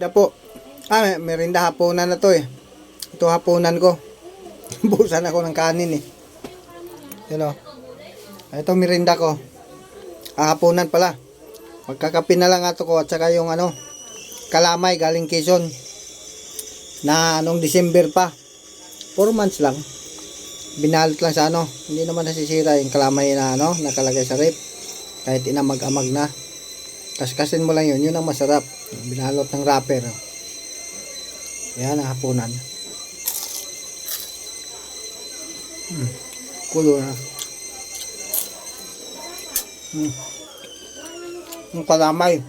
Siya po. Merinda hapunan na to eh. Ito hapunan ko. Busan ako ng kanin eh. Yan o. Ito merinda ko. Hapunan pala. Magkakape na lang ato ko at saka yung kalamay galing Quezon. Na anong December pa. 4 months lang. Binalot lang sa hindi naman nasisira yung kalamay na nakalagay sa rep. Kahit inamag-amag na. Kaskasin mo lang yun ang masarap. Binalot ng wrapper. Yan ang hapunan. Kulo na. Yung kalamay.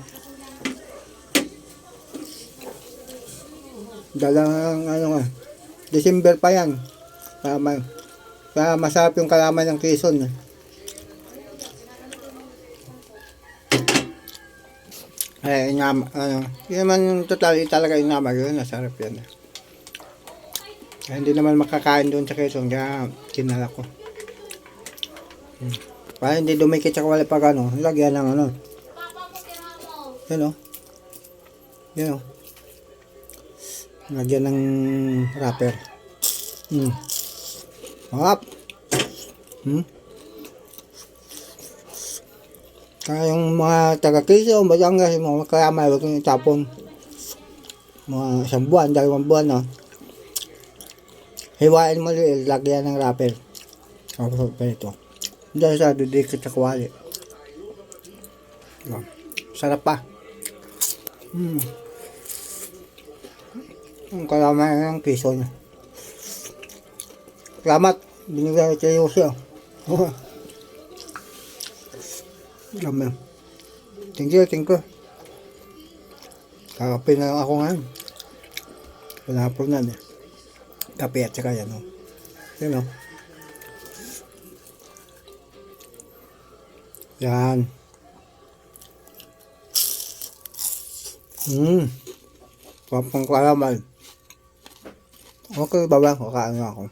Dalang December pa yan. Kalamay. Kaya masarap yung kalamay ng Quezon. Yun naman yung totally talaga yung nama yun. Nasarap yan. Hindi naman makakain doon sa Quezon. Kaya kinala ko. Para hindi dumikit sa wala pag lagyan ng yan o. Yan o. Lagyan ng wrapper. Hap. Kaya yung mga taga-Quezon, Batangas, yung mga kalamay, huwag yung itapon. Mga 1 buwan, 2 buwan, hiwain mo ulit, lagyan ng wrapper. Tapos pa ito. Hindi sa didikit sa kuwali. Sarap pa. Yung kalamay ng Quezon. Salamat. Binigay kay Yossi. Dami. Thank you. Kakape na lang ako ngayon. Panapon na eh. Kape at saka yan. Yan Yan. Papang kalamay. Okay, baba. Kakaano ako.